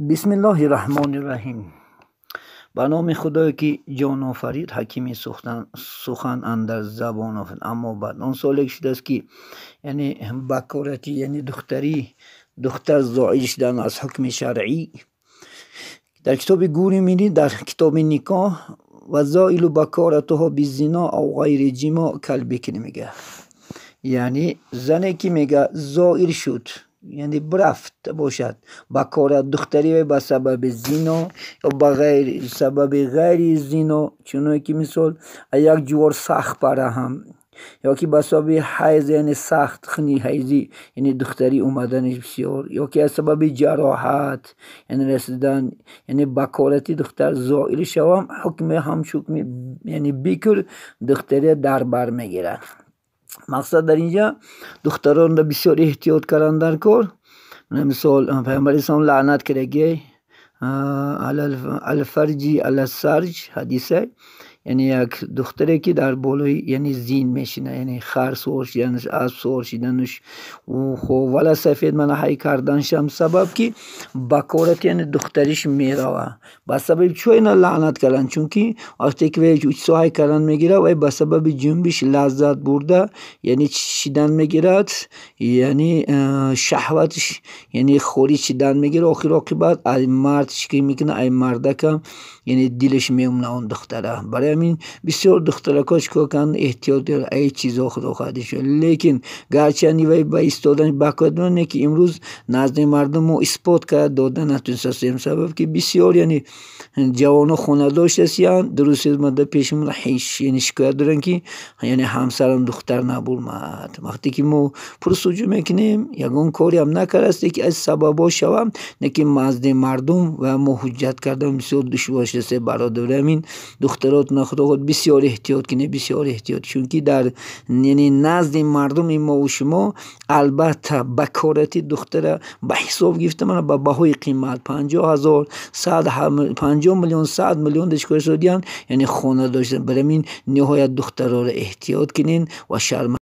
بسم الله الرحمن الرحیم. به نام خدایی که جان آفرید، حکیم سخن اندر زبان آفرید. اما بعد آن سال شده است که یعنی بکارتی یعنی دختر زائل شدن از حکم شرعی در کتاب گوری می‌بینید، در کتاب نکاح و زائل و بکارتها بالزنا او غیر جما کالبکر میگه. یعنی زنی که میگه زائل شد یعنی برفت باشد بکارت دختری به سبب زنا یا به سبب غیر زنا، چون که مثال یک جوار سخت پره هم یا که به سبب حیض یعنی سخت خنی حیضی یعنی دختری اومدنش بسیار، یا که از سبب جراحت یعنی رسیدن یعنی بکارتی دختر زائل شوم، حکم یعنی بکر دختری در بر میگیره. مقصد در اینجا دختران را بسیار احتیاط کردن در کار. مثال پیامبر اسلام لعنت کرده الفرجی السرج حدیثه، یعنی یک دختری که در بالای یعنی زین میشینه، یعنی خر سوار شدنش، اسب سوار شدنش و خب ولا سفید منحی کردنش هم سبب که بکارت یعنی دختریش میروه. با سبب چو اینا لعنت کردن، چون که وقتی که وی سوهای کردن میگیره و با سبب جنبش لذت برده یعنی چیدن میگیرد، یعنی شهوتش یعنی خوری چیدن میگیره، آخر عاقبت ای مردش که میکنه ای مردکم یعنی دلش میمونه اون دختره. برای همین بسیار دخترکاش که احتیاط داره ای چیزا خدا خواهدش. لیکن گرچه وی با ایستادن بکادونه که امروز نزد مردم ما اثبات کرد داده نتونست، سبب که بسیار یعنی جوانا خونه داشت هستیان درست مده پیشمون حیش یعنی شکایت دارن که یعنی همسرم دختر نبولمد. وقتی که ما پرسجو میکنیم یگان کاری هم نکرسته که از سببا شوم نه که نزد مردم و ما حجت کردم بسیار دشوار شده. برادر همین دخترات نخدا خود بسیار احتیاط کنه، بسیار احتیاط، چون که در یعنی نزد مردم ما و شما البته بکارتی دختر به حساب گرفته من با بهای قیمت 50,000 50 میلیون 100 میلیون دشکار شدیان یعنی خانه داشتن. برای این نهایت دخترها را احتیاط کنین و شرم